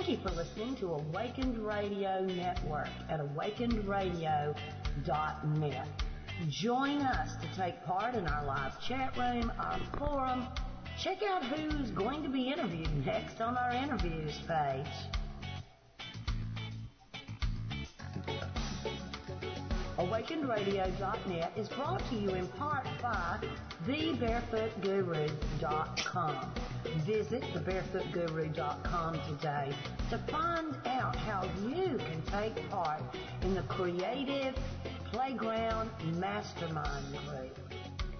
Thank you for listening to Awakened Radio Network at awakenedradio.net. Join us to take part in our live chat room, our forum. Check out who's going to be interviewed next on our interviews page. AwakenedRadio.net is brought to you in part by TheBarefootGuru.com. Visit TheBarefootGuru.com today to find out how you can take part in the Creative Playground Mastermind Group.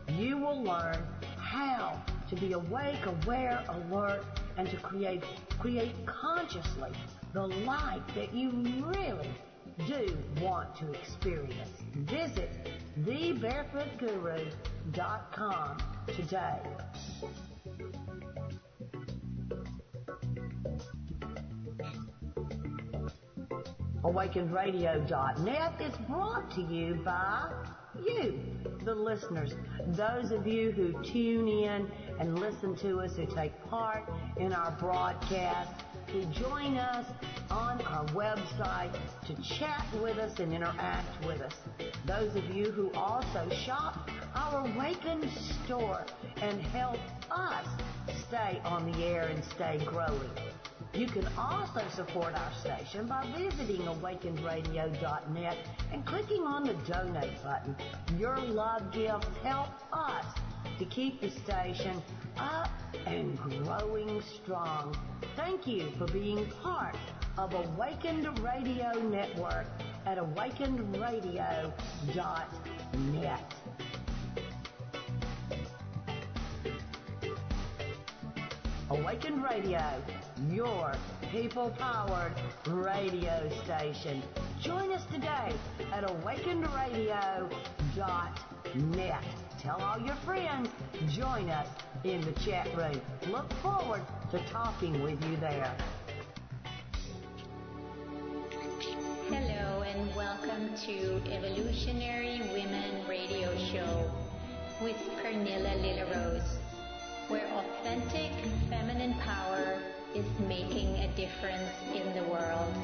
You will learn how to be awake, aware, alert, and to create consciously the life that you really do want to experience. Visit TheBarefootGuru.com today. AwakenedRadio.net is brought to you by you, the listeners, those of you who tune in and listen to us, who take part in our broadcast, who join us on our website to chat with us and interact with us. Those of you who also shop our Awakened store and help us stay on the air and stay growing. You can also support our station by visiting awakenedradio.net and clicking on the donate button. Your love gifts help us to keep the station up and growing strong. Thank you for being part of Awakened Radio Network at awakenedradio.net. Awakened Radio, your people-powered radio station. Join us today at awakenedradio.net. Tell all your friends, join us in the chat room. Look forward to talking with you there. Hello and welcome to Evolutionary Women Radio Show with Pernilla Lillerose, where authentic feminine power is making a difference in the world.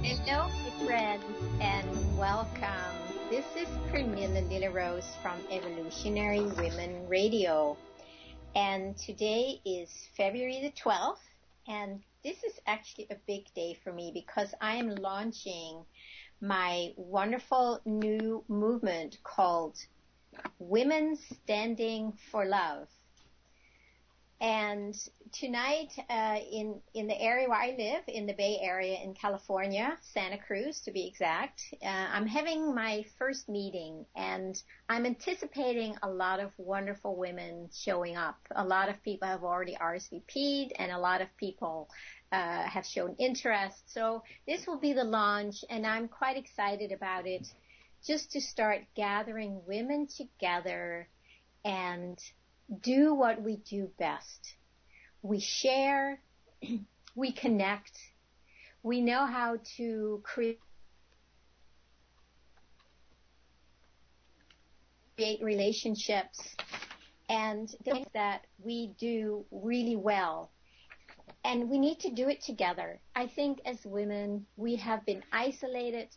Hello, my friends, and welcome. This is Pernilla Lillerose from Evolutionary Women Radio. And today is February the 12th, and this is actually a big day for me because I am launching my wonderful new movement called Women Standing for Love. And tonight, in the area where I live, in the Bay Area in California, Santa Cruz to be exact, I'm having my first meeting, and I'm anticipating a lot of wonderful women showing up. A lot of people have already RSVP'd, and a lot of people have shown interest. So this will be the launch, and I'm quite excited about it, just to start gathering women together and do what we do best. We share, we connect, we know how to create relationships, and things that we do really well. And we need to do it together. I think as women, we have been isolating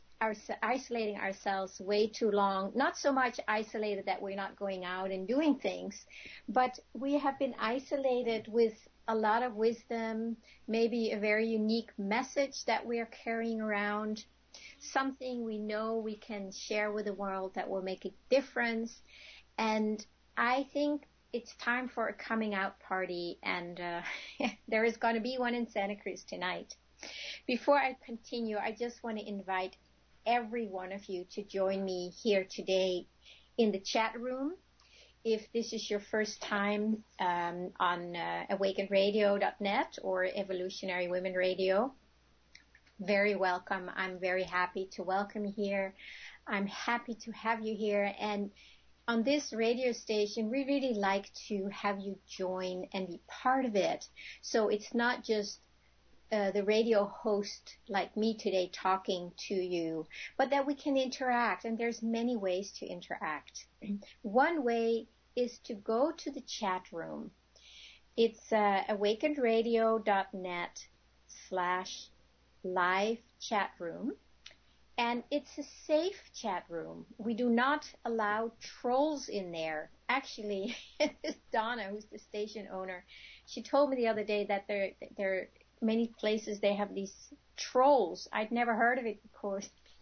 ourselves way too long. Not so much isolated that we're not going out and doing things, but we have been isolated with a lot of wisdom, maybe a very unique message that we are carrying around, something we know we can share with the world that will make a difference. And I think it's time for a coming out party, and there is going to be one in Santa Cruz tonight. Before I continue, I just want to invite every one of you to join me here today in the chat room. If this is your first time on awakenedradio.net or Evolutionary Women Radio, very welcome. I'm very happy to welcome you here. I'm happy to have you here. And on this radio station, we really like to have you join and be part of it. So it's not just the radio host like me today talking to you, but that we can interact. And there's many ways to interact. One way is to go to the chat room. It's awakenedradio.net/live chat room. And it's a safe chat room. We do not allow trolls in there. Actually, this Donna, who's the station owner, she told me the other day that there are many places they have these trolls. I'd never heard of it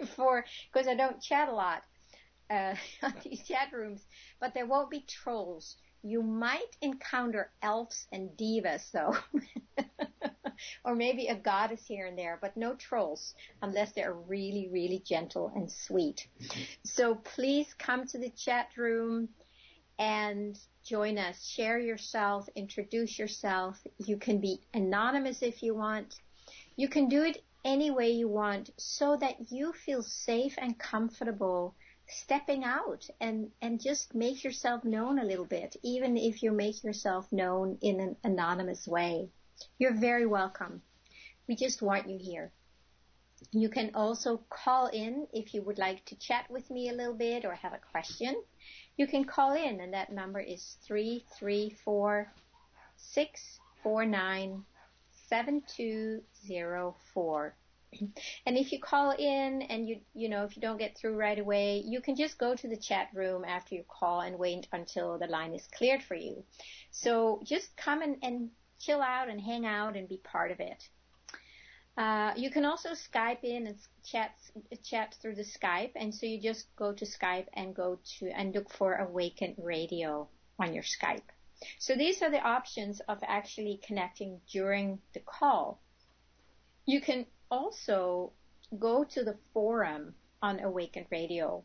before because I don't chat a lot on these chat rooms. But there won't be trolls. You might encounter elves and divas, though. Or maybe a goddess here and there, but no trolls unless they're really, really gentle and sweet. So please come to the chat room and join us. Share yourself, introduce yourself. You can be anonymous if you want. You can do it any way you want so that you feel safe and comfortable stepping out and just make yourself known a little bit, even if you make yourself known in an anonymous way. You're very welcome. We just want you here. You can also call in if you would like to chat with me a little bit or have a question. You can call in, and that number is 334-649-7204. And if you call in and you know, if you don't get through right away, you can just go to the chat room after you call and wait until the line is cleared for you. So just come and chill out and hang out and be part of it. You can also Skype in and chat through the Skype, and so you just go to Skype and look for Awaken Radio on your Skype. So these are the options of actually connecting during the call. You can also go to the forum on Awaken Radio.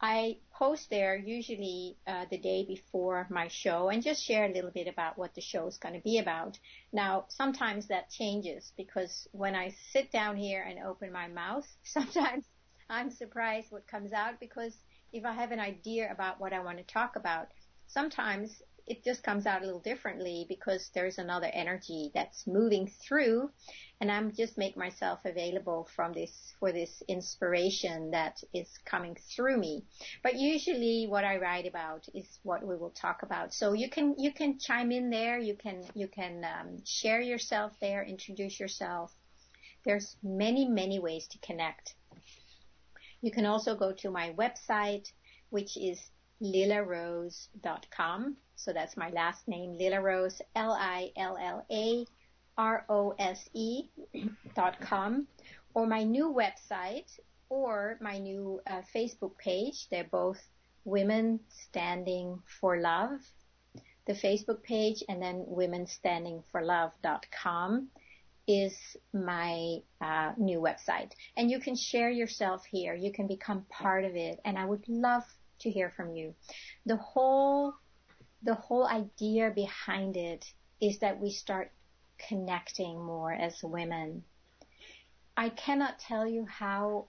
I post there usually the day before my show and just share a little bit about what the show is going to be about. Now, sometimes that changes because when I sit down here and open my mouth, sometimes I'm surprised what comes out because if I have an idea about what I want to talk about, sometimes it just comes out a little differently because there's another energy that's moving through, and I'm just make myself available for this inspiration that is coming through me. But usually what I write about is what we will talk about. So you can chime in there, you can share yourself there, introduce yourself. There's many ways to connect. You can also go to my website, which is LillaRose.com. So that's my last name, LillaRose, LillaRose.com, or my new website, or my new Facebook page. They're both Women Standing for Love, the Facebook page, and then WomenStandingForLove.com is my new website. And you can share yourself here. You can become part of it, and I would love to hear from you. The whole idea behind it is that we start connecting more as women. I cannot tell you how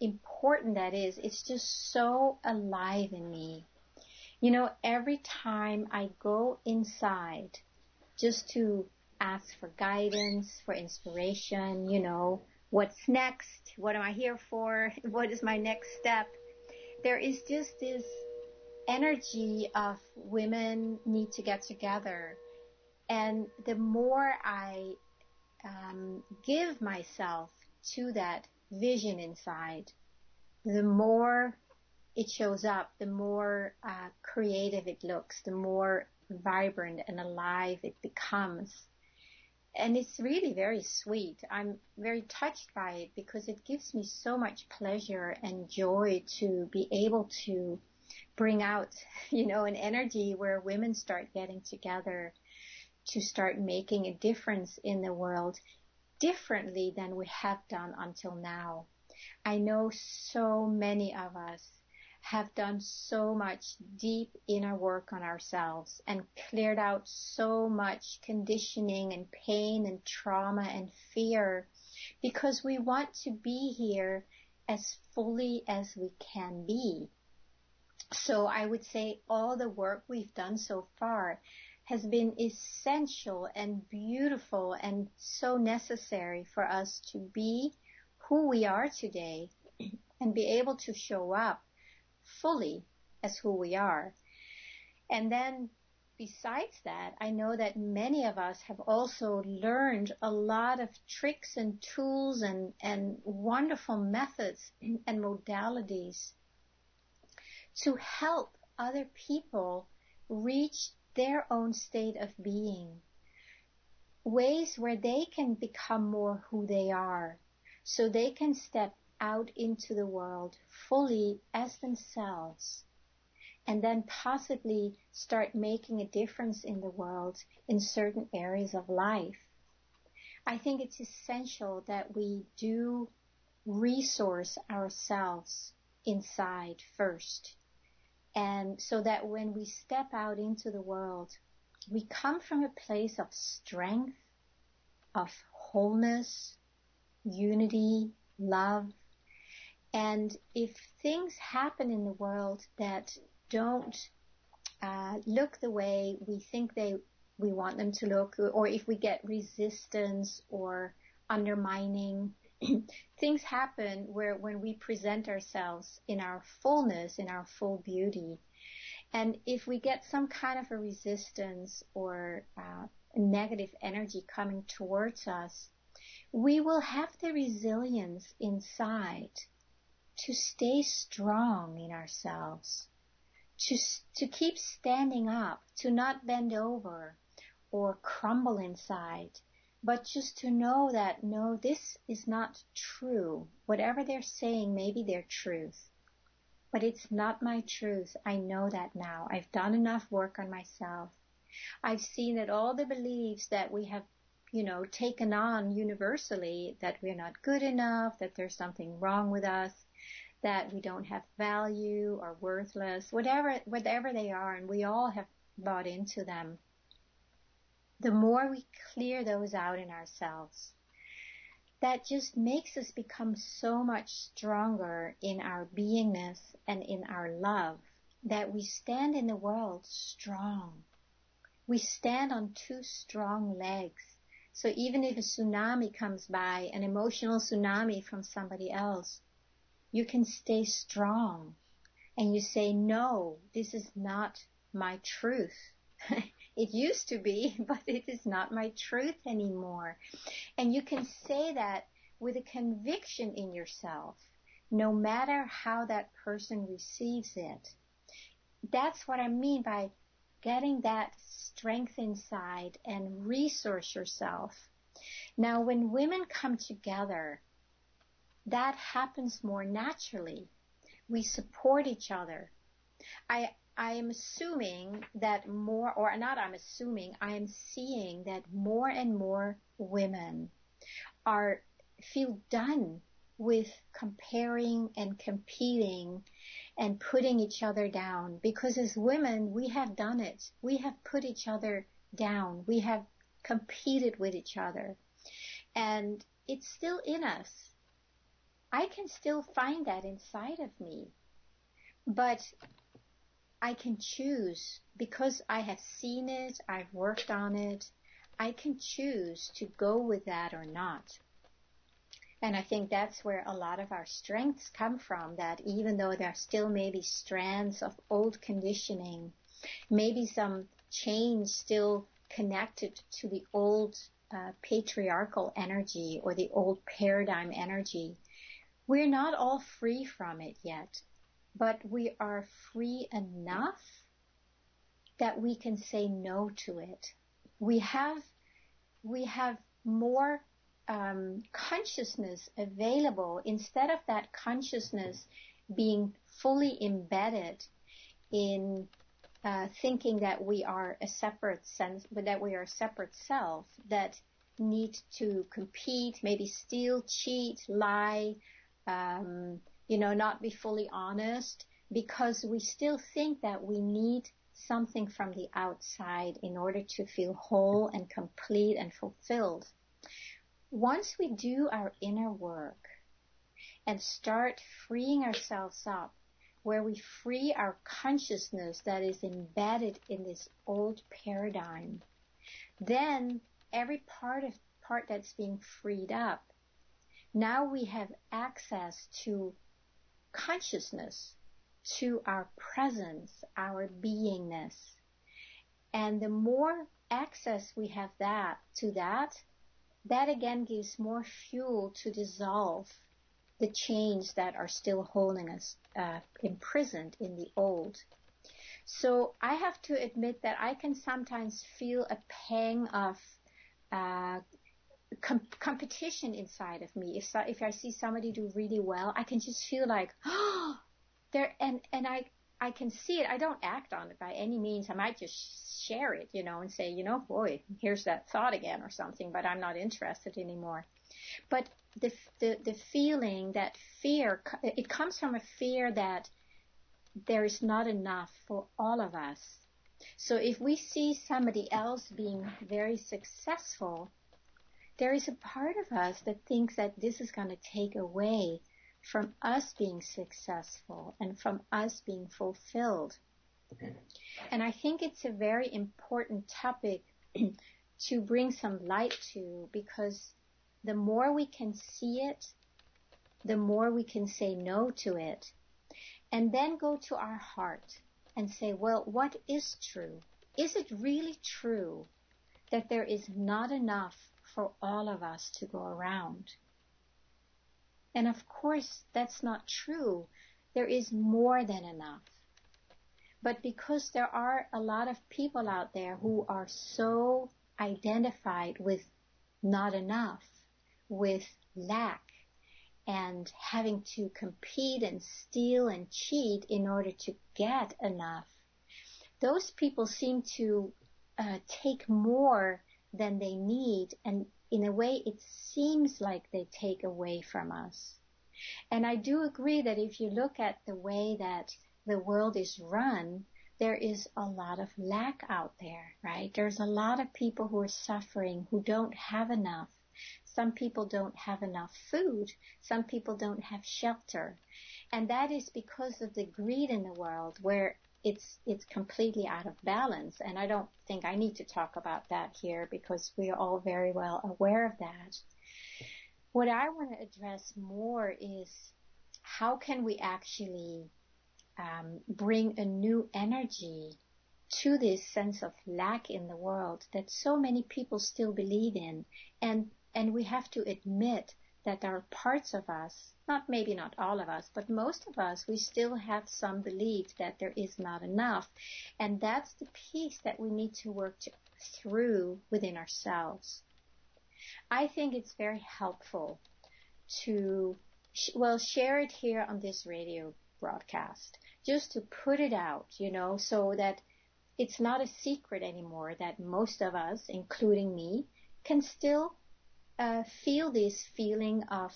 important that is. It's just so alive in me. You know, every time I go inside just to ask for guidance, for inspiration, you know, what's next? What am I here for? What is my next step? There is just this energy of women need to get together. And the more I give myself to that vision inside, the more it shows up, the more creative it looks, the more vibrant and alive it becomes. And it's really very sweet. I'm very touched by it because it gives me so much pleasure and joy to be able to bring out, you know, an energy where women start getting together to start making a difference in the world differently than we have done until now. I know so many of us have done so much deep inner work on ourselves and cleared out so much conditioning and pain and trauma and fear because we want to be here as fully as we can be. So I would say all the work we've done so far has been essential and beautiful and so necessary for us to be who we are today and be able to show up fully as who we are. And then besides that, I know that many of us have also learned a lot of tricks and tools and wonderful methods and modalities to help other people reach their own state of being, ways where they can become more who they are, so they can step out into the world fully as themselves, and then possibly start making a difference in the world in certain areas of life. I think it's essential that we do resource ourselves inside first, and so that when we step out into the world, we come from a place of strength, of wholeness, unity, love. And if things happen in the world that don't look the way we think we want them to look, or if we get resistance or undermining, things happen when we present ourselves in our fullness, in our full beauty. And if we get some kind of a resistance or negative energy coming towards us, we will have the resilience inside to stay strong in ourselves, to keep standing up, to not bend over or crumble inside, but just to know that, no, this is not true. Whatever they're saying, maybe they're truth, but it's not my truth. I know that now. I've done enough work on myself. I've seen that all the beliefs that we have, taken on universally, that we're not good enough, that there's something wrong with us, that we don't have value or worthless, whatever they are, and we all have bought into them. The more we clear those out in ourselves, that just makes us become so much stronger in our beingness and in our love, that we stand in the world strong. We stand on two strong legs. So even if a tsunami comes by, an emotional tsunami from somebody else, you can stay strong. And you say, no, this is not my truth. It used to be, but it is not my truth anymore. And you can say that with a conviction in yourself, no matter how that person receives it. That's what I mean by getting that strength inside and resource yourself. Now, when women come together, that happens more naturally. We support each other. I am assuming that more, or not I'm assuming, I am seeing that more and more women feel done with comparing and competing and putting each other down. Because as women, we have done it. We have put each other down. We have competed with each other. And it's still in us. I can still find that inside of me. But I can choose, because I have seen it, I've worked on it, I can choose to go with that or not. And I think that's where a lot of our strengths come from, that even though there are still maybe strands of old conditioning, maybe some change still connected to the old patriarchal energy or the old paradigm energy, we're not all free from it yet. But we are free enough that we can say no to it. We have more consciousness available, instead of that consciousness being fully embedded in thinking that we are a separate sense, but that we are a separate self that need to compete, maybe steal, cheat, lie, not be fully honest, because we still think that we need something from the outside in order to feel whole and complete and fulfilled. Once we do our inner work and start freeing ourselves up, where we free our consciousness that is embedded in this old paradigm, then every part that's being freed up, now we have access to consciousness, to our presence, our beingness. And the more access we have that again gives more fuel to dissolve the chains that are still holding us imprisoned in the old. So I have to admit that I can sometimes feel a pang of uh, competition inside of me. If I see somebody do really well, I can just feel like, oh, there, and I can see it. I don't act on it by any means. I might just share it, and say, boy, here's that thought again or something, but I'm not interested anymore. But the feeling, that fear, it comes from a fear that there is not enough for all of us. So if we see somebody else being very successful, there is a part of us that thinks that this is going to take away from us being successful and from us being fulfilled. And I think it's a very important topic to bring some light to, because the more we can see it, the more we can say no to it, and then go to our heart and say, well, what is true? Is it really true that there is not enough for all of us to go around? And of course, that's not true. There is more than enough. But because there are a lot of people out there who are so identified with not enough, with lack, and having to compete and steal and cheat in order to get enough, those people seem to take more than they need, and in a way it seems like they take away from us. And I do agree that if you look at the way that the world is run, there is a lot of lack out there, right? There's a lot of people who are suffering, who don't have enough. Some people don't have enough food. Some people don't have shelter. And that is because of the greed in the world, where it's completely out of balance. And I don't think I need to talk about that here, because we are all very well aware of that. What I want to address more is, how can we actually bring a new energy to this sense of lack in the world that so many people still believe in. And we have to admit that there are parts of us, maybe not all of us, but most of us, we still have some belief that there is not enough. And that's the piece that we need to work through within ourselves. I think it's very helpful to, share it here on this radio broadcast, just to put it out, so that it's not a secret anymore, that most of us, including me, can still feel this feeling of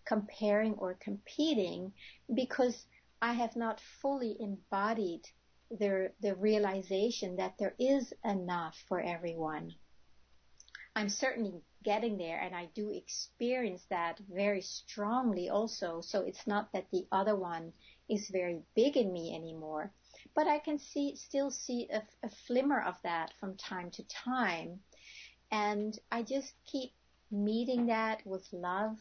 comparing or competing, because I have not fully embodied the realization that there is enough for everyone. I'm certainly getting there, and I do experience that very strongly also. So it's not that the other one is very big in me anymore, but I can still see a flimmer of that from time to time. And I just keep meeting that with love.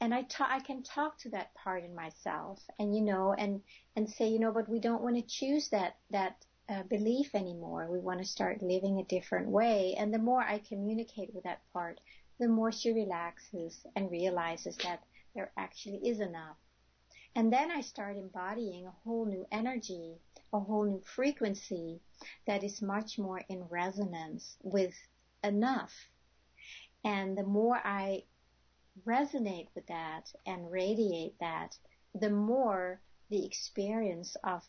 And I can talk to that part in myself, and, and say, but we don't want to choose that belief anymore. We want to start living a different way. And the more I communicate with that part, the more she relaxes and realizes that there actually is enough. And then I start embodying a whole new energy, a whole new frequency that is much more in resonance with enough. And the more I resonate with that and radiate that, the more the experience of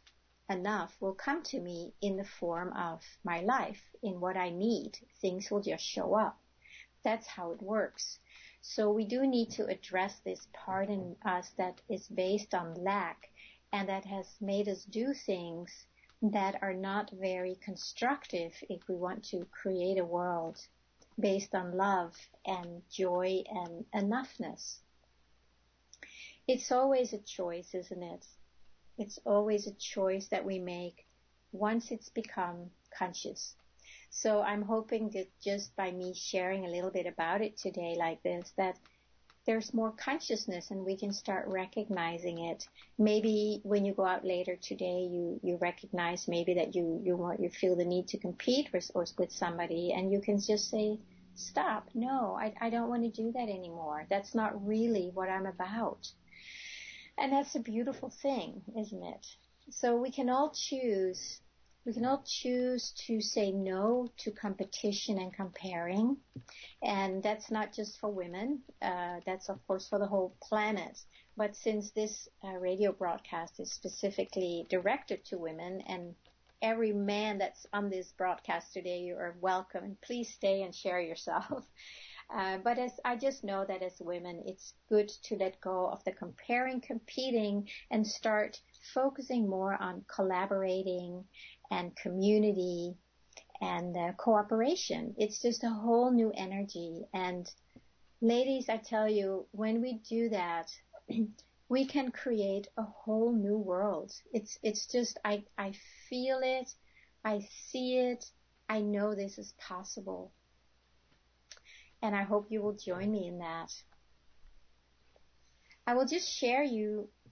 enough will come to me in the form of my life, in what I need. Things will just show up. That's how it works. So we do need to address this part in us that is based on lack, and that has made us do things that are not very constructive if we want to create a world based on love and joy and enoughness. It's always a choice, isn't it? It's always a choice that we make once it's become conscious. So I'm hoping that just by me sharing a little bit about it today like this, that there's more consciousness and we can start recognizing it. Maybe when you go out later today, you recognize maybe that you feel the need to compete with somebody, and you can just say, stop. No, I don't want to do that anymore. That's not really what I'm about. And that's a beautiful thing, isn't it? So we can all choose to say no to competition and comparing. And that's not just for women. That's, of course, for the whole planet. But since this radio broadcast is specifically directed to women, and every man that's on this broadcast today, you are welcome. And please stay and share yourself. But as I just know that as women, it's good to let go of the comparing, competing, and start focusing more on collaborating and community and cooperation. It's just a whole new energy. And ladies, I tell you, when we do that, we can create a whole new world. It's just, I feel it. I see it. I know this is possible. And I hope you will join me in that. I will just share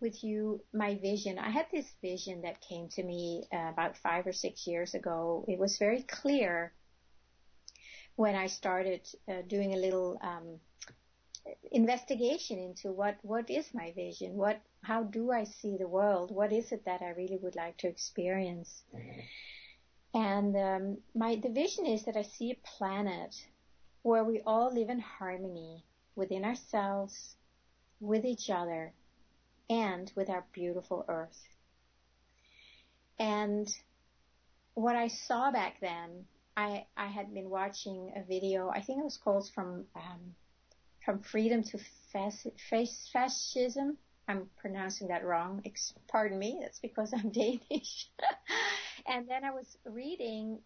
with you my vision. I had this vision that came to me about 5 or 6 years ago. It was very clear when I started doing a little investigation into what is my vision, how do I see the world, what is it that I really would like to experience. And the vision is that I see a planet where we all live in harmony within ourselves, with each other, and with our beautiful earth. And what I saw back then, I had been watching a video, I think it was called From Freedom to Fascism. I'm pronouncing that wrong. Pardon me, that's because I'm Danish. And then I was reading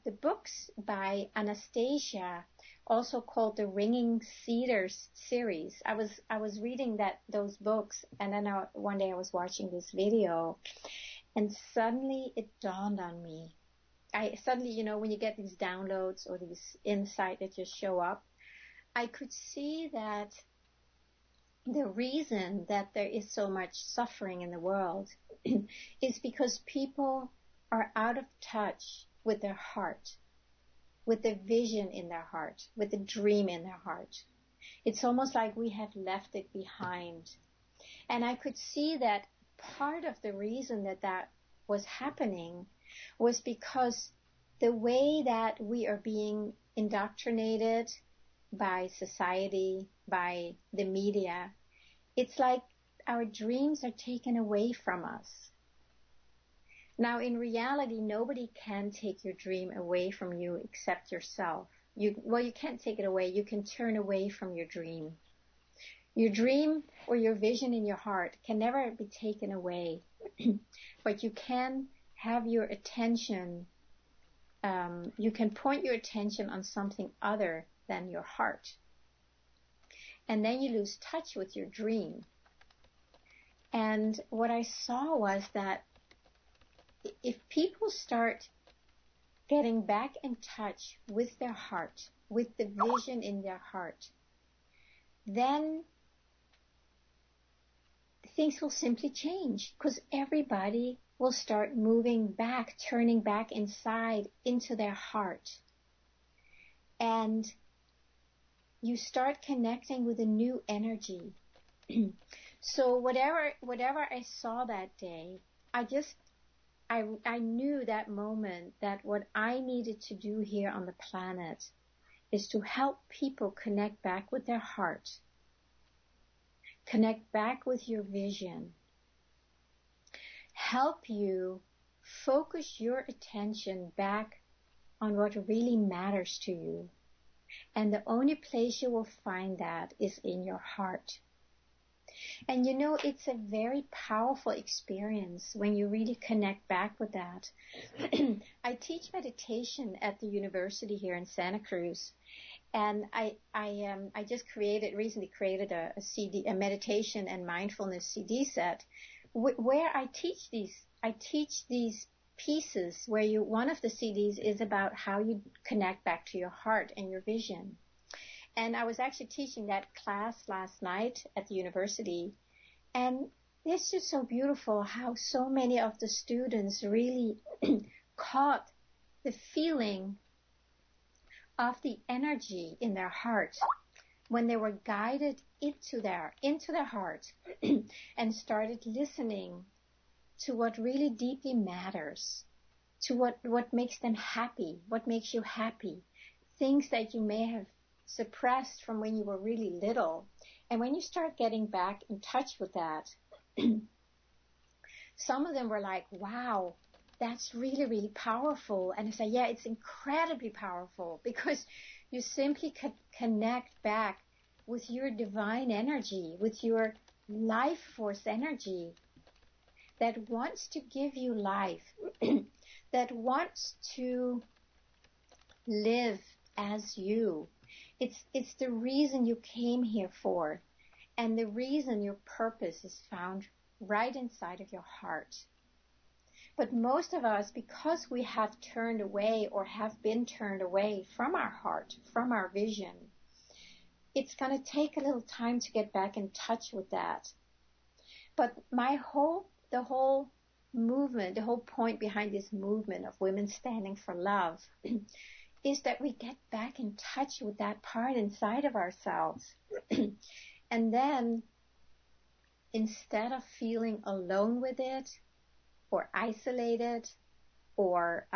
the books by Anastasia, also called the Ringing Cedars series. I was reading those books, and then one day I was watching this video, and suddenly it dawned on me. Suddenly, when you get these downloads or these insights that just show up, I could see that the reason that there is so much suffering in the world is because people are out of touch with their heart, with the vision in their heart, with the dream in their heart. It's almost like we have left it behind. And I could see that part of the reason that was happening was because the way that we are being indoctrinated by society, by the media, it's like our dreams are taken away from us. Now, in reality, nobody can take your dream away from you except yourself. You can't take it away. You can turn away from your dream. Your dream or your vision in your heart can never be taken away, but you can have your attention, you can point your attention on something other than your heart. And then you lose touch with your dream. And what I saw was that if people start getting back in touch with their heart, with the vision in their heart, then things will simply change, because everybody will start moving back, turning back inside into their heart. And you start connecting with a new energy. So whatever I saw that day, I knew that moment that what I needed to do here on the planet is to help people connect back with their heart, connect back with your vision, help you focus your attention back on what really matters to you. And the only place you will find that is in your heart. And it's a very powerful experience when you really connect back with that. I teach meditation at the university here in Santa Cruz, and I just recently created a CD, a meditation and mindfulness CD set, where I teach these pieces where one of the CDs is about how you connect back to your heart and your vision. And I was actually teaching that class last night at the university. And it's just so beautiful how so many of the students really caught the feeling of the energy in their heart when they were guided into their heart and started listening to what really deeply matters, to what makes them happy, what makes you happy, things that you may have suppressed from when you were really little. And when you start getting back in touch with that, some of them were like, wow, that's really, really powerful. And I said, yeah, it's incredibly powerful because you simply could connect back with your divine energy, with your life force energy that wants to give you life, that wants to live as you. It's the reason you came here for, and the reason your purpose is found right inside of your heart. But most of us, because we have turned away or have been turned away from our heart, from our vision, it's going to take a little time to get back in touch with that. But the whole movement, the whole point behind this movement of women standing for love is that we get back in touch with that part inside of ourselves. And then, instead of feeling alone with it, or isolated, or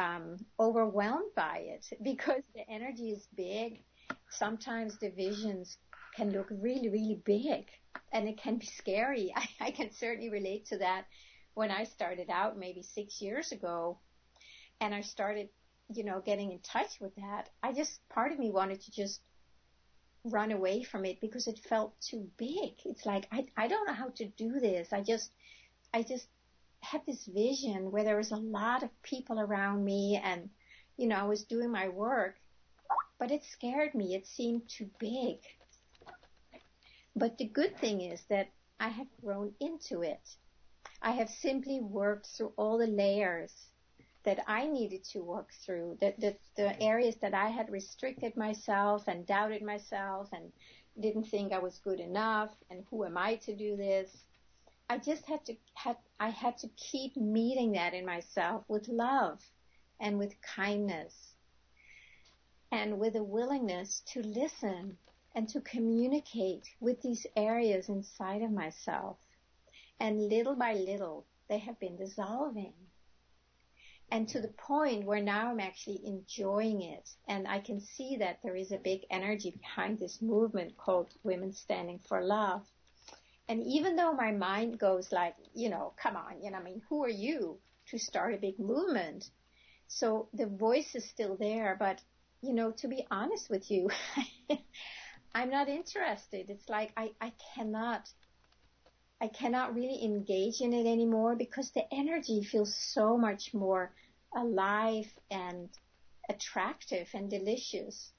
overwhelmed by it, because the energy is big, sometimes the visions can look really, really big, and it can be scary. I can certainly relate to that when I started out maybe 6 years ago, and I started, getting in touch with that. Part of me wanted to just run away from it because it felt too big. It's like, I don't know how to do this. I just had this vision where there was a lot of people around me and, I was doing my work, but it scared me. It seemed too big. But the good thing is that I have grown into it. I have simply worked through all the layers that I needed to work through, the areas that I had restricted myself and doubted myself and didn't think I was good enough and who am I to do this. I just had to keep meeting that in myself with love and with kindness and with a willingness to listen and to communicate with these areas inside of myself. And little by little, they have been dissolving. And to the point where now I'm actually enjoying it. And I can see that there is a big energy behind this movement called Women Standing for Love. And even though my mind goes like, come on, who are you to start a big movement? So the voice is still there, but, to be honest with you, I'm not interested. It's like I cannot really engage in it anymore because the energy feels so much more alive and attractive and delicious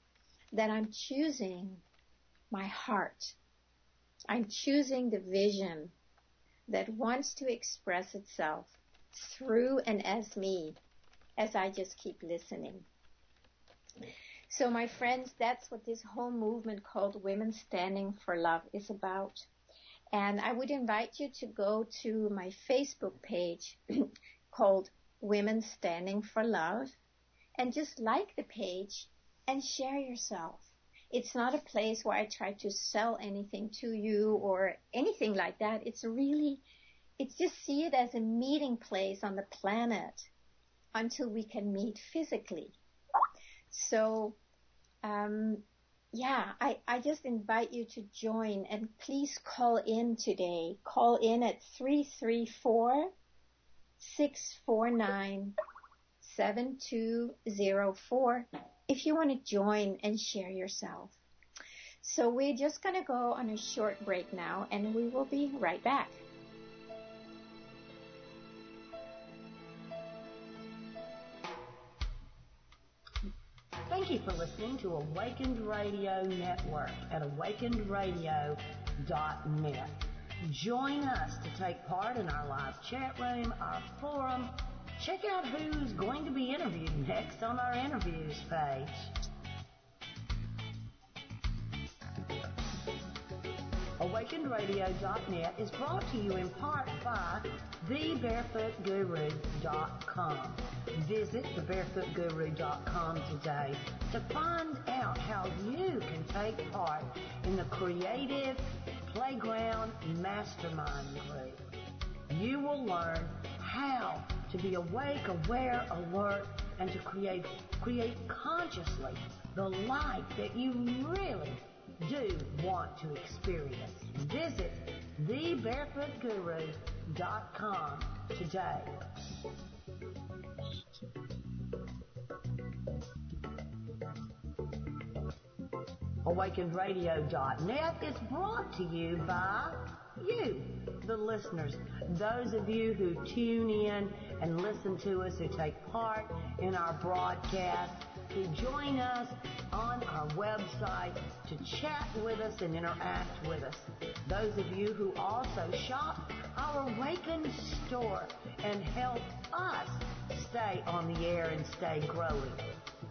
that I'm choosing my heart. I'm choosing the vision that wants to express itself through and as me, as I just keep listening. So my friends, that's what this whole movement called Women Standing for Love is about. And I would invite you to go to my Facebook page called Women Standing for Love and just like the page and share yourself. It's not a place where I try to sell anything to you or anything like that. It's just see it as a meeting place on the planet until we can meet physically. So, I just invite you to join and please call in today. Call in at 334-649-7204 if you want to join and share yourself. So we're just going to go on a short break now and we will be right back. Thank you for listening to Awakened Radio Network at awakenedradio.net. Join us to take part in our live chat room, our forum. Check out who's going to be interviewed next on our interviews page. AwakenedRadio.net is brought to you in part by TheBarefootGuru.com. Visit TheBarefootGuru.com today to find out how you can take part in the Creative Playground Mastermind Group. You will learn how to be awake, aware, alert, and to create consciously the life that you really do want to experience. Visit TheBarefootGuru.com today. AwakenedRadio.net is brought to you by you, the listeners, those of you who tune in and listen to us, who take part in our broadcast, who join us on our website to chat with us and interact with us. Those of you who also shop our Awakened store and help us stay on the air and stay growing.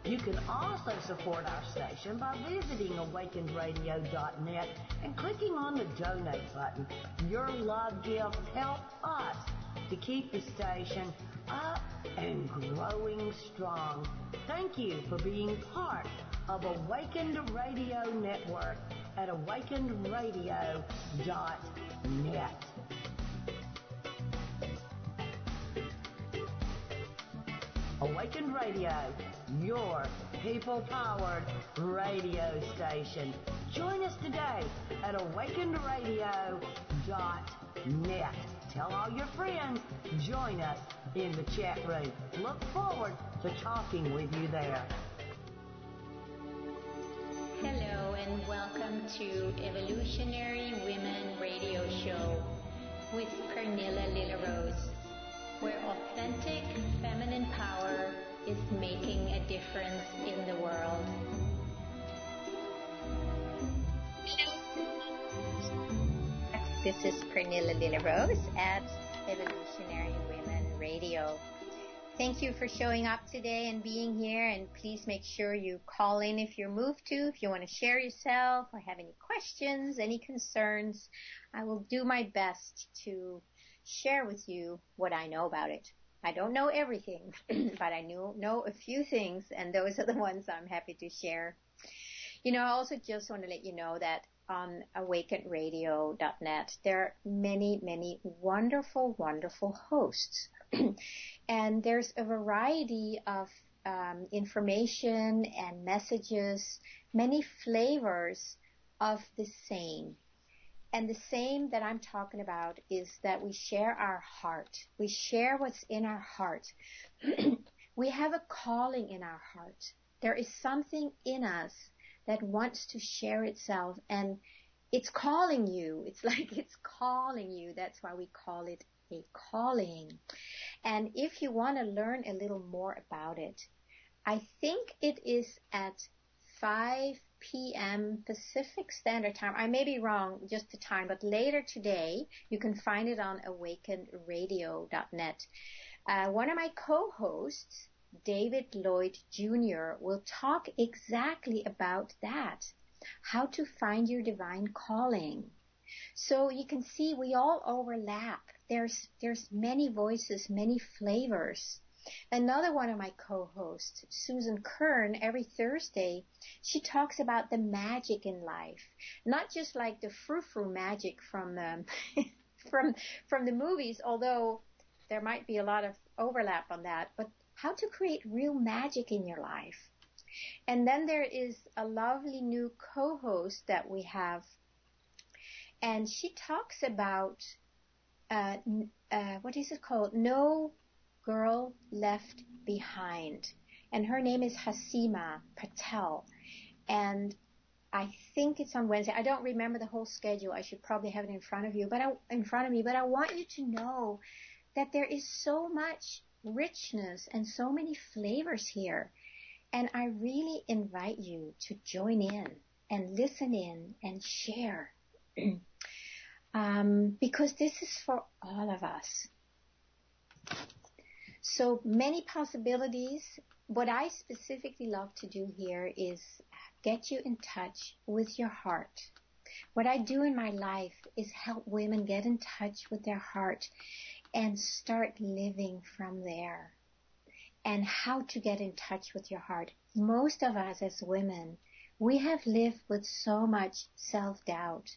You can also support our station by visiting AwakenedRadio.net and clicking on the donate button. Your love gifts help us to keep the station up and growing strong. Thank you for being part of Awakened Radio Network at AwakenedRadio.net. Awakened Radio, your people-powered radio station. Join us today at AwakenedRadio.net. Tell all your friends. Join us in the chat room. Look forward to talking with you there. Hello and welcome to Evolutionary Women Radio Show with Pernilla Lillarose, where authentic feminine power is making a difference in the world. This is Pernilla Lillarose at Evolutionary Women Radio. Thank you for showing up today and being here, and please make sure you call in if you're moved to, if you want to share yourself or have any questions, any concerns. I will do my best to share with you what I know about it. I don't know everything, but I know a few things, and those are the ones I'm happy to share. You know, I also just want to let you know that on awakenedradio.net, there are many, many wonderful, wonderful hosts. And there's a variety of information and messages, many flavors of the same. And the same that I'm talking about is that we share our heart. We share what's in our heart. We have a calling in our heart. There is something in us that wants to share itself, and it's calling you. It's like it's calling you. That's why we call it a calling. And if you want to learn a little more about it, I think it is at 5 p.m. Pacific Standard Time. I may be wrong, just the time, but later today, you can find it on awakenedradio.net. One of my co-hosts, David Lloyd Jr., will talk exactly about that, how to find your divine calling. So you can see we all overlap. There's many voices, many flavors. Another one of my co-hosts, Susan Kern, every Thursday, she talks about the magic in life. Not just like the frou-frou magic from from the movies, although there might be a lot of overlap on that, but how to create real magic in your life. And then there is a lovely new co-host that we have, and she talks about, what is it called? No Girl Left Behind. And her name is Hasima Patel. And I think it's on Wednesday. I don't remember the whole schedule. I should probably have it in front of me. But I want you to know that there is so much richness and so many flavors here. And I really invite you to join in and listen in and share. Because this is for all of us. So many possibilities. What I specifically love to do here is get you in touch with your heart. What I do in my life is help women get in touch with their heart and start living from there. And how to get in touch with your heart. Most of us as women, we have lived with so much self-doubt.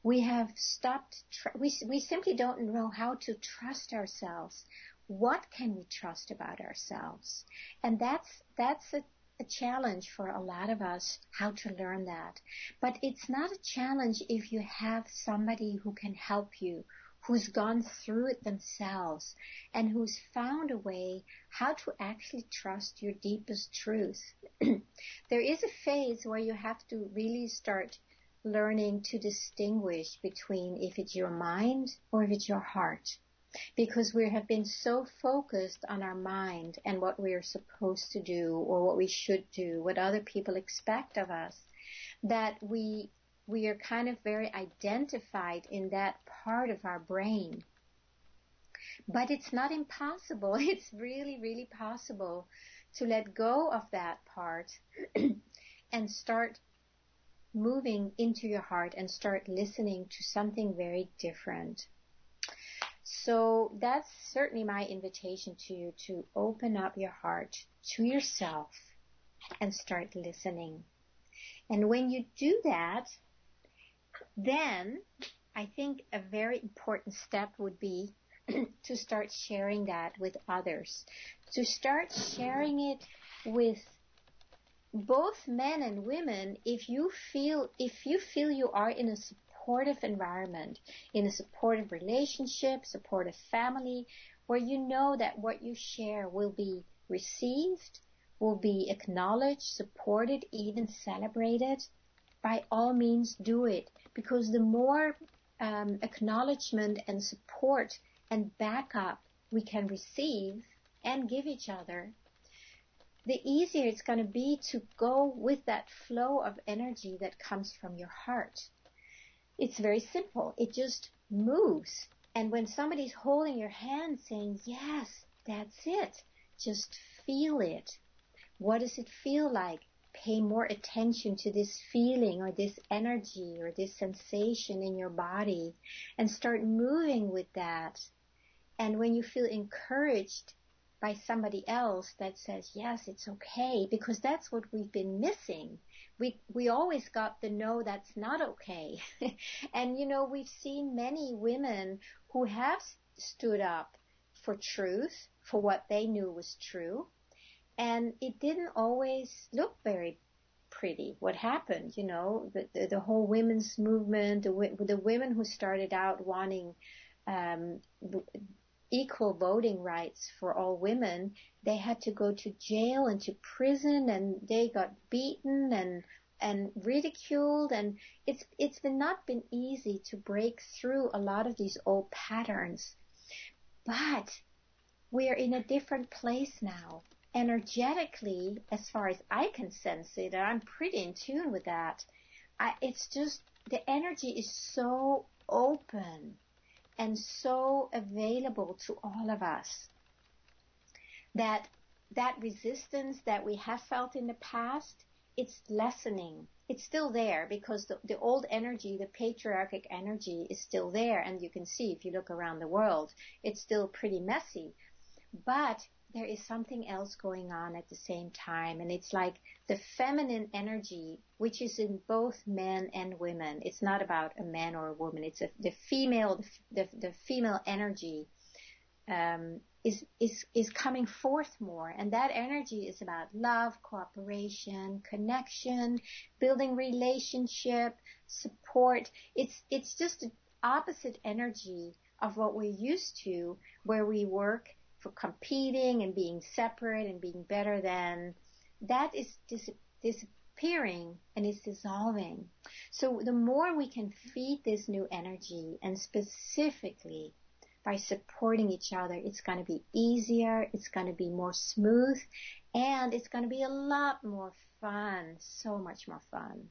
We have stopped, we simply don't know how to trust ourselves. What can we trust about ourselves? And that's a challenge for a lot of us, how to learn that. But it's not a challenge if you have somebody who can help you, who's gone through it themselves, and who's found a way how to actually trust your deepest truth. There is a phase where you have to really start learning to distinguish between if it's your mind or if it's your heart. Because we have been so focused on our mind and what we are supposed to do or what we should do, what other people expect of us, that we are kind of very identified in that part of our brain. But it's not impossible. It's really, really possible to let go of that part and start moving into your heart and start listening to something very different. So that's certainly my invitation to you, to open up your heart to yourself and start listening. And when you do that, then I think a very important step would be to start sharing that with others, to start sharing it with both men and women. If you feel you are in a supportive environment, in a supportive relationship, supportive family, where you know that what you share will be received, will be acknowledged, supported, even celebrated, by all means do it. Because the more acknowledgement and support and backup we can receive and give each other, the easier it's going to be to go with that flow of energy that comes from your heart. It's very simple. It just moves. And when somebody's holding your hand saying, yes, that's it, just feel it. What does it feel like? Pay more attention to this feeling or this energy or this sensation in your body and start moving with that. And when you feel encouraged by somebody else that says, yes, it's okay, because that's what we've been missing. We always got the no, that's not okay. And, we've seen many women who have stood up for truth, for what they knew was true. And it didn't always look very pretty. What happened, the whole women's movement, the women who started out wanting equal voting rights for all women, they had to go to jail and to prison, and they got beaten and ridiculed, and it's not been easy to break through a lot of these old patterns. But we are in a different place now. Energetically, as far as I can sense it, and I'm pretty in tune with that, it's just the energy is so open and so available to all of us that resistance that we have felt in the past, it's lessening. It's still there because the old energy, the patriarchic energy, is still there. And you can see if you look around the world, it's still pretty messy. But there is something else going on at the same time, and it's like the feminine energy, which is in both men and women. It's not about a man or a woman. It's the female energy is coming forth more, and that energy is about love, cooperation, connection, building relationship, support. It's just the opposite energy of what we're used to, where we work for competing and being separate and being better than. That is disappearing and is dissolving. So the more we can feed this new energy, and specifically by supporting each other, it's going to be easier, it's going to be more smooth, and it's going to be a lot more fun, so much more fun.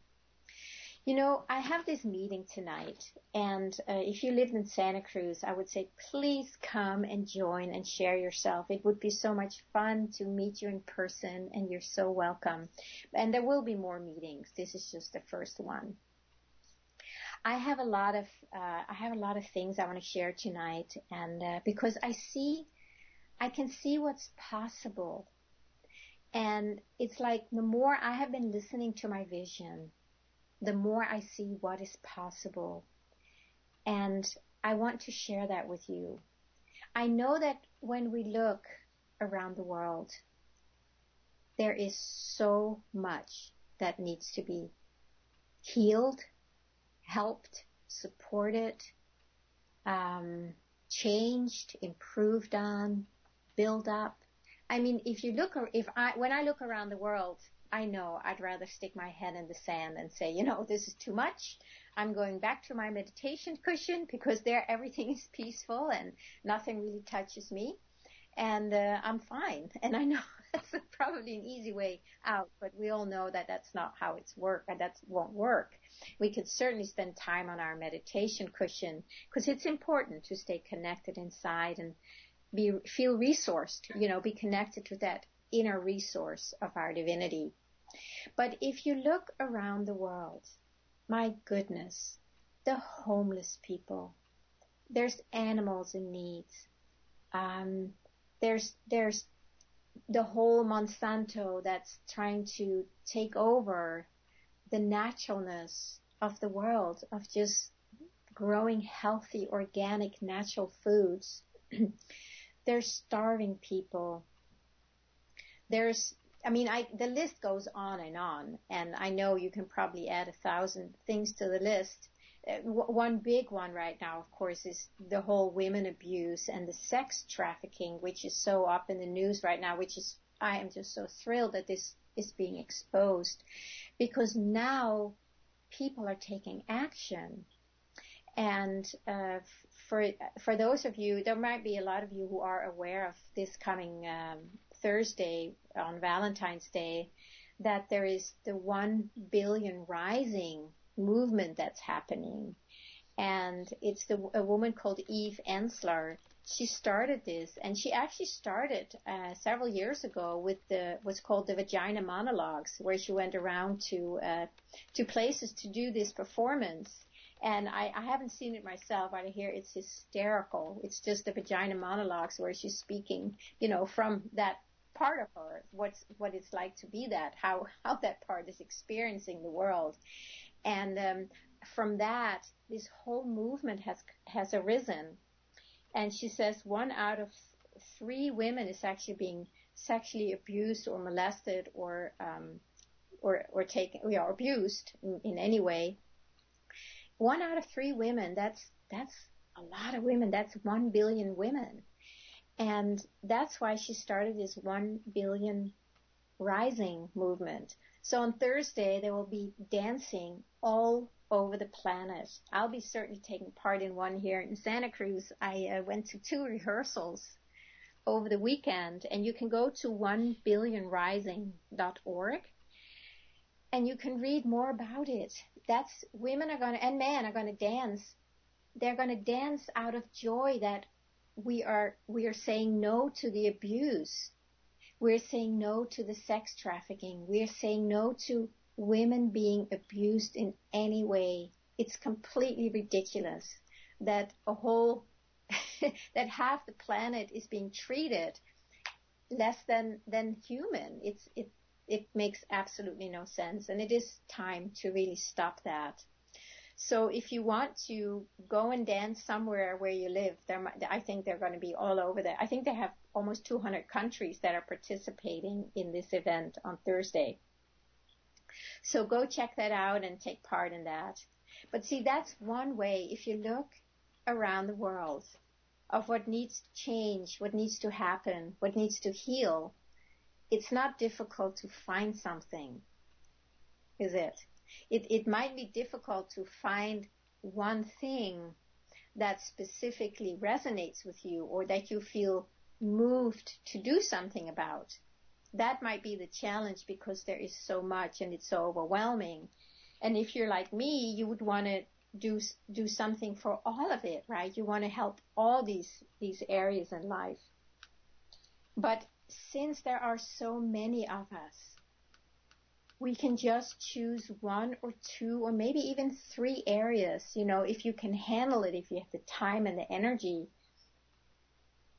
I have this meeting tonight, and if you lived in Santa Cruz, I would say please come and join and share yourself. It would be so much fun to meet you in person, and you're so welcome. And there will be more meetings. This is just the first one. I have I have a lot of things I want to share tonight, and because I can see what's possible, and it's like the more I have been listening to my vision, the more I see what is possible, and I want to share that with you. I know that when we look around the world, there is so much that needs to be healed, helped, supported, changed, improved on, built up. I mean, when I look around the world, I know I'd rather stick my head in the sand and say, this is too much. I'm going back to my meditation cushion because there everything is peaceful and nothing really touches me. And I'm fine. And I know that's probably an easy way out, but we all know that that's not how it's work, and that won't work. We could certainly spend time on our meditation cushion because it's important to stay connected inside and feel resourced, be connected to that inner resource of our divinity. But if you look around the world, my goodness, the homeless people, there's animals in need. There's the whole Monsanto that's trying to take over the naturalness of the world, of just growing healthy, organic, natural foods. There's starving people. The list goes on, and I know you can probably add 1,000 things to the list. One big one right now, of course, is the whole women abuse and the sex trafficking, which is so up in the news right now, I am just so thrilled that this is being exposed, because now people are taking action. And for those of you, there might be a lot of you who are aware of this coming Thursday on Valentine's Day, that there is the 1 billion rising movement that's happening. And it's a woman called Eve Ensler. She started this, and she actually started several years ago with what's called the Vagina Monologues, where she went around to places to do this performance. And I haven't seen it myself, but I hear it's hysterical. It's just the Vagina Monologues where she's speaking, from that part of her, what it's like to be that, how that part is experiencing the world. And from that, this whole movement has arisen. And she says 1 out of 3 women is actually being sexually abused or molested or taken, abused in any way. 1 out of 3 women, that's a lot of women. That's 1 billion women. And that's why she started this 1 billion rising movement. So on Thursday, there will be dancing all over the planet. I'll be certainly taking part in one here in Santa Cruz. I went to 2 rehearsals over the weekend, and you can go to 1billionrising.org. and you can read more about it. That's women and men are going to dance. They're going to dance out of joy that we are saying no to the abuse. We're saying no to the sex trafficking. We're saying no to women being abused in any way. It's completely ridiculous that that half the planet is being treated less than human. It makes absolutely no sense, and it is time to really stop that. So if you want to go and dance somewhere where you live, I think they're going to be all over there. I think they have almost 200 countries that are participating in this event on Thursday. So go check that out and take part in that. But see, that's one way, if you look around the world, of what needs to change, what needs to happen, what needs to heal. It's not difficult to find something, is it? It might be difficult to find one thing that specifically resonates with you or that you feel moved to do something about. That might be the challenge because there is so much and it's so overwhelming. And if you're like me, you would want to do something for all of it, right? You want to help all these areas in life. But since there are so many of us, We can just choose one or two or maybe even 3 areas, if you can handle it, if you have the time and the energy,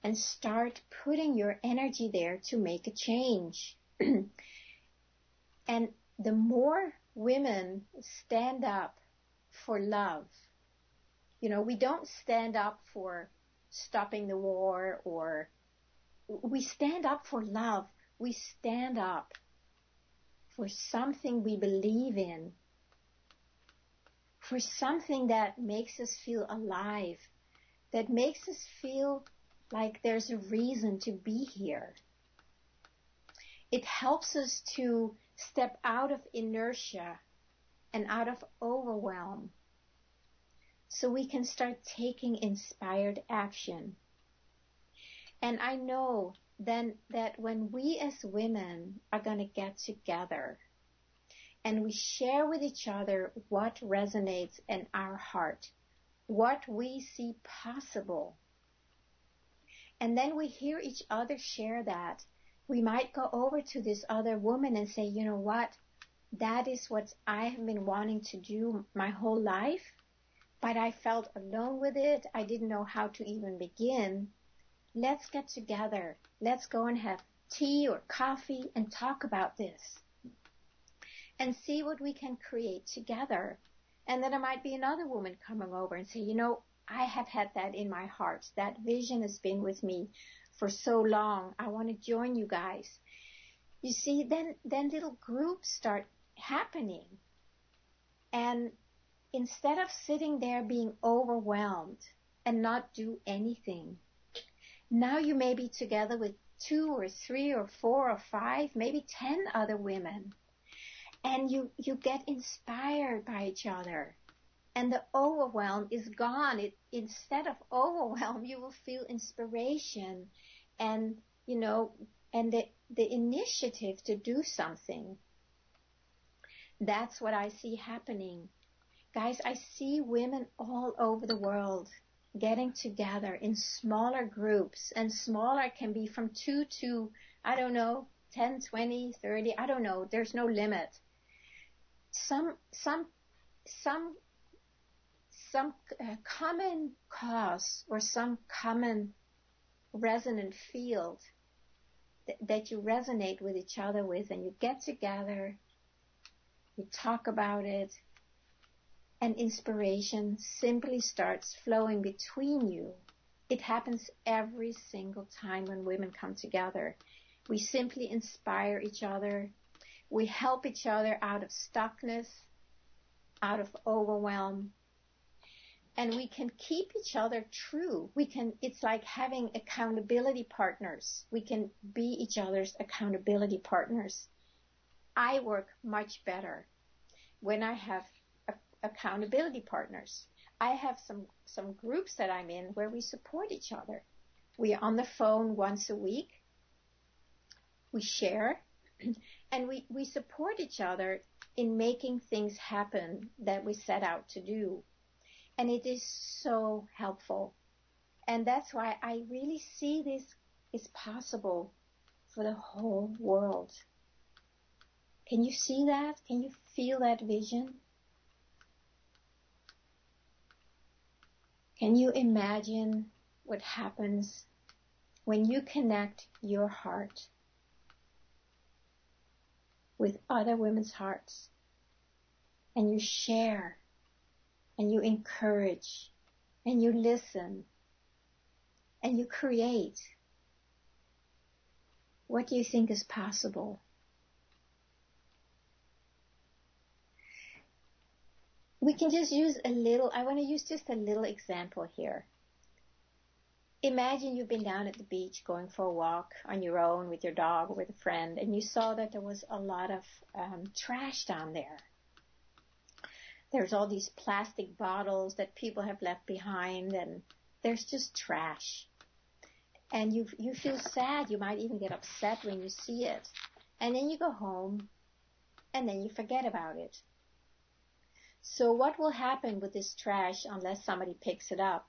and start putting your energy there to make a change. And the more women stand up for love, we don't stand up for stopping the war, or we stand up for love. We stand up for something we believe in, for something that makes us feel alive, that makes us feel like there's a reason to be here. It helps us to step out of inertia and out of overwhelm, so we can start taking inspired action. And I know then that when we as women are going to get together and we share with each other what resonates in our heart, what we see possible, and then we hear each other share that, we might go over to this other woman and say, you know what, that is what I have been wanting to do my whole life, but I felt alone with it. I didn't know how to even begin. Let's get together. Let's go and have tea or coffee and talk about this and see what we can create together. And then there might be another woman coming over and say, I have had that in my heart. That vision has been with me for so long. I want to join you guys. You see, then little groups start happening. And instead of sitting there being overwhelmed and not do anything, now you may be together with 2 or 3 or 4 or 5, maybe 10 other women. And you get inspired by each other. And the overwhelm is gone. Instead of overwhelm, you will feel inspiration and, and the initiative to do something. That's what I see happening. Guys, I see women all over the world getting together in smaller groups, and smaller can be from 2 to, 10, 20, 30, I don't know. There's no limit. Some common cause or some common resonant field that you resonate with each other with, and you get together, you talk about it, and inspiration simply starts flowing between you. It happens every single time when women come together. We simply inspire each other. We help each other out of stuckness, out of overwhelm. And we can keep each other true. It's like having accountability partners. We can be each other's accountability partners. I work much better when I have accountability partners. I have some groups that I'm in where we support each other. We are on the phone once a week. We share and we support each other in making things happen that we set out to do. And it is so helpful. And that's why I really see this is possible for the whole world. Can you see that? Can you feel that vision? Can you imagine what happens when you connect your heart with other women's hearts, and you share, and you encourage, and you listen, and you create? What do you think is possible? We can just use I want to use just a little example here. Imagine you've been down at the beach going for a walk on your own with your dog or with a friend, and you saw that there was a lot of trash down there. There's all these plastic bottles that people have left behind, and there's just trash. And you feel sad. You might even get upset when you see it. And then you go home, and then you forget about it. So what will happen with this trash unless somebody picks it up?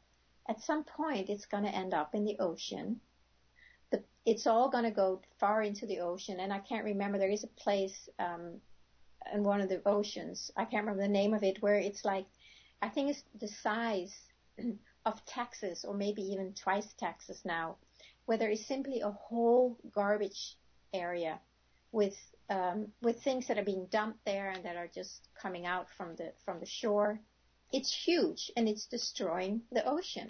At some point, it's going to end up in the ocean. It's all going to go far into the ocean. And I can't remember, there is a place in one of the oceans. I can't remember the name of it, where it's like, I think it's the size of Texas, or maybe even twice Texas now, where there is simply a whole garbage area with things that are being dumped there and that are just coming out from the shore. It's huge, and it's destroying the ocean.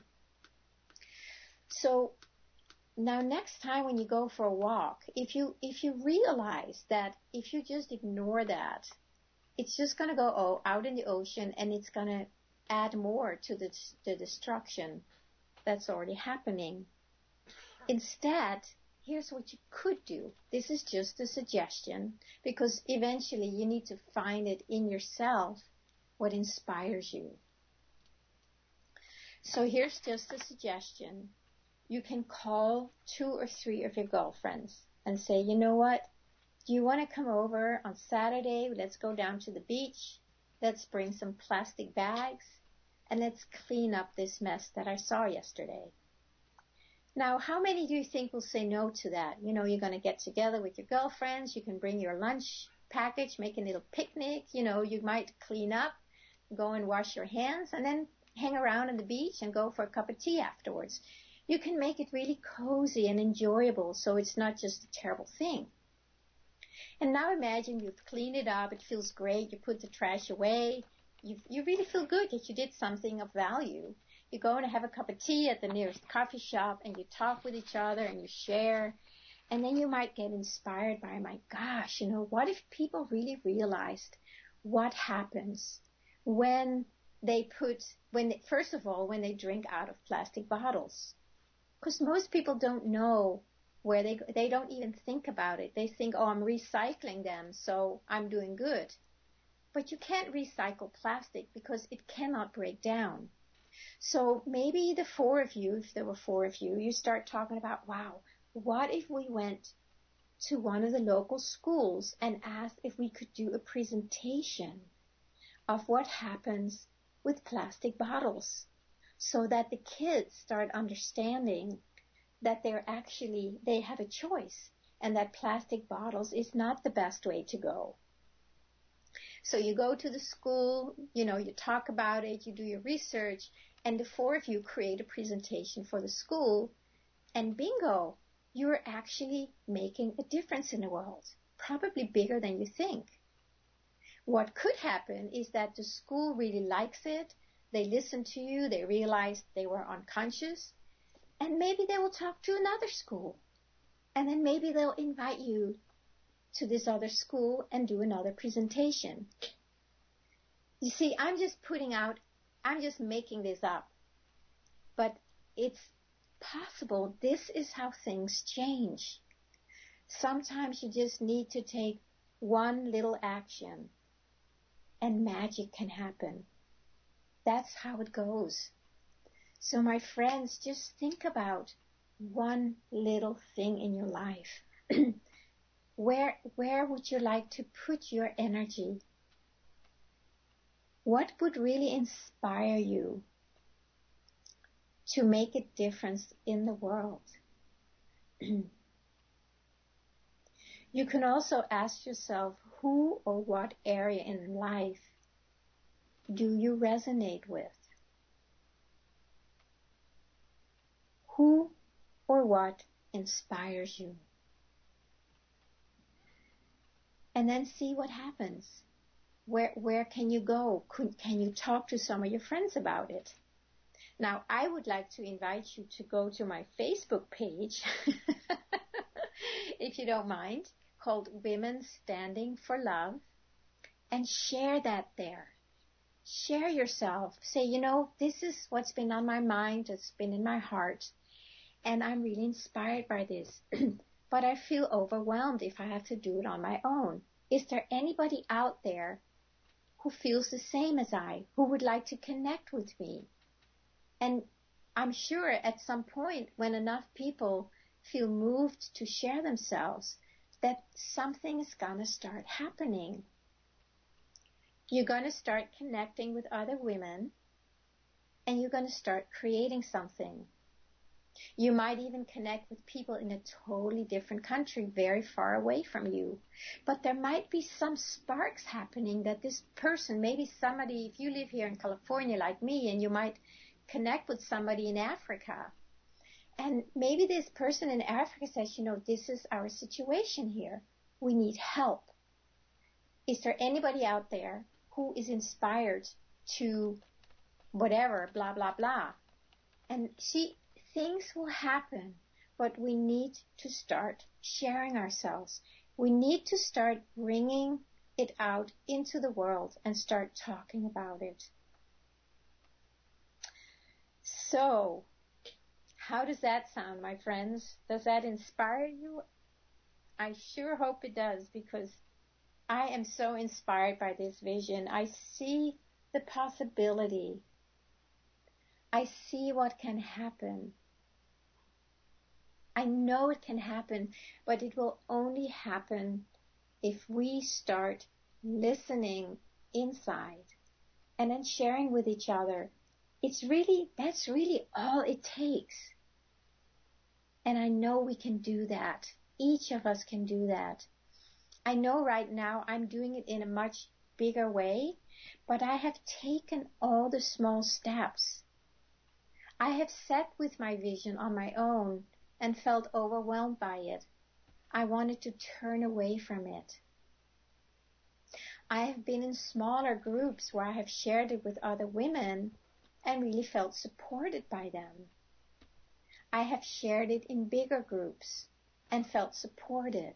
So now next time when you go for a walk, if you realize that if you just ignore that, it's just going to go out in the ocean, and it's going to add more to the destruction that's already happening. Instead, here's what you could do. This is just a suggestion, because eventually you need to find it in yourself what inspires you. So here's just a suggestion. You can call 2 or 3 of your girlfriends and say, you know what? Do you want to come over on Saturday? Let's go down to the beach. Let's bring some plastic bags, and let's clean up this mess that I saw yesterday. Now, how many do you think will say no to that? You know, you're going to get together with your girlfriends. You can bring your lunch package, make a little picnic. You know, you might clean up, go and wash your hands, and then hang around on the beach and go for a cup of tea afterwards. You can make it really cozy and enjoyable, so it's not just a terrible thing. And now imagine you've cleaned it up. It feels great. You put the trash away. You really feel good that you did something of value. You go and have a cup of tea at the nearest coffee shop, and you talk with each other, and you share. And then you might get inspired by, my gosh, you know, what if people really realized what happens when first of all, when they drink out of plastic bottles? Because most people don't know where they don't even think about it. They think, oh, I'm recycling them, so I'm doing good. But you can't recycle plastic because it cannot break down. So maybe the 4 of you, if there were 4 of you, you start talking about, wow, what if we went to one of the local schools and asked if we could do a presentation of what happens with plastic bottles, so that the kids start understanding that they have a choice, and that plastic bottles is not the best way to go. So you go to the school, you know, you talk about it, you do your research, and the 4 of you create a presentation for the school, and bingo, you're actually making a difference in the world, probably bigger than you think. What could happen is that the school really likes it, they listen to you, they realize they were unconscious, and maybe they will talk to another school. And then maybe they'll invite you to this other school and do another presentation. You see, I'm just making this up. But it's possible. This is how things change. Sometimes you just need to take one little action, and magic can happen. That's how it goes. So my friends, just think about one little thing in your life. Where would you like to put your energy? What would really inspire you to make a difference in the world? You can also ask yourself, who or what area in life do you resonate with? Who or what inspires you? And then see what happens. Where can you go? Can you talk to some of your friends about it? Now, I would like to invite you to go to my Facebook page, if you don't mind, called Women Standing for Love, and share that there. Share yourself. Say, you know, this is what's been on my mind, it's been in my heart, and I'm really inspired by this. But I feel overwhelmed if I have to do it on my own. Is there anybody out there who feels the same as I, who would like to connect with me? And I'm sure at some point, when enough people feel moved to share themselves, that something is going to start happening. You're going to start connecting with other women, and you're going to start creating something. You might even connect with people in a totally different country, very far away from you. But there might be some sparks happening that this person, maybe somebody, if you live here in California like me, and you might connect with somebody in Africa. And maybe this person in Africa says, this is our situation here. We need help. Is there anybody out there who is inspired to whatever, blah, blah, blah? And see, things will happen, but we need to start sharing ourselves. We need to start bringing it out into the world and start talking about it. So, how does that sound, my friends? Does that inspire you? I sure hope it does, because I am so inspired by this vision. I see the possibility. I see what can happen. I know it can happen, but it will only happen if we start listening inside and then sharing with each other. That's really all it takes. And I know we can do that. Each of us can do that. I know right now I'm doing it in a much bigger way, but I have taken all the small steps. I have sat with my vision on my own and felt overwhelmed by it. I wanted to turn away from it. I have been in smaller groups where I have shared it with other women and really felt supported by them. I have shared it in bigger groups and felt supported.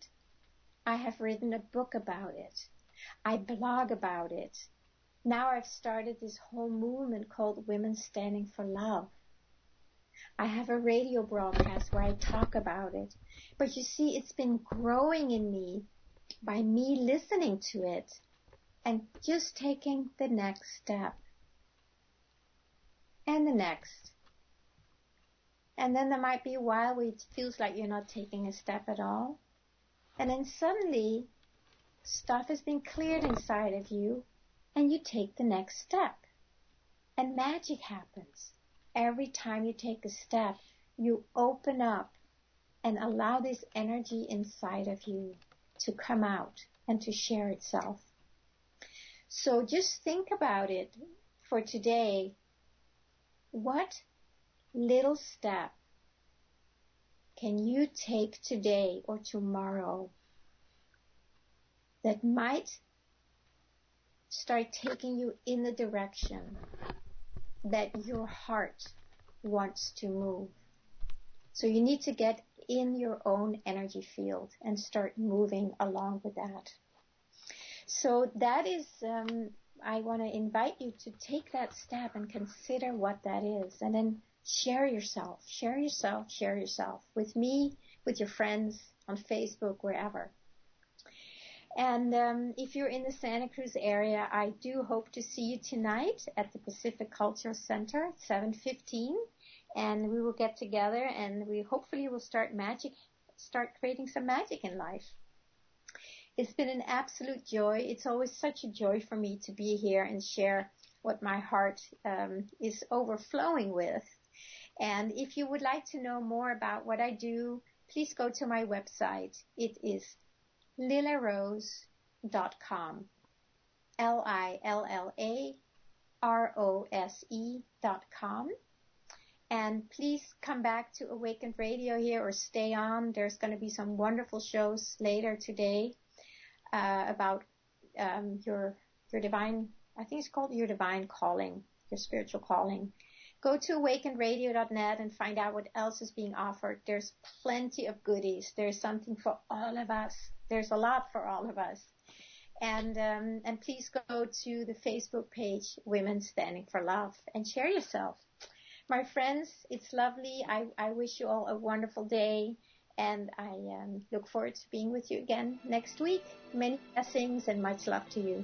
I have written a book about it. I blog about it. Now I've started this whole movement called Women Standing for Love. I have a radio broadcast where I talk about it. But you see, it's been growing in me by me listening to it and just taking the next step. And the next. And then there might be a while where it feels like you're not taking a step at all. And then suddenly, stuff has been cleared inside of you, and you take the next step. And magic happens. Every time you take a step, you open up and allow this energy inside of you to come out and to share itself. So just think about it for today. What little step can you take today or tomorrow that might start taking you in the direction that your heart wants to move? So you need to get in your own energy field and start moving along with that. So that is, I want to invite you to take that step and consider what that is. And then share yourself with me, with your friends, on Facebook, wherever. And if you're in the Santa Cruz area, I do hope to see you tonight at the Pacific Cultural Center, 7:15. And we will get together and we hopefully will start creating some magic in life. It's been an absolute joy. It's always such a joy for me to be here and share what my heart is overflowing with. And if you would like to know more about what I do, please go to my website. It is LillaRose.com. LillaRose.com. And please come back to Awakened Radio here or stay on. There's going to be some wonderful shows later today about your divine, I think it's called your divine calling, your spiritual calling. Go to awakenedradio.net and find out what else is being offered. There's plenty of goodies. There's something for all of us. There's a lot for all of us. And please go to the Facebook page, Women Standing for Love, and share yourself. My friends, it's lovely. I wish you all a wonderful day, and I look forward to being with you again next week. Many blessings and much love to you.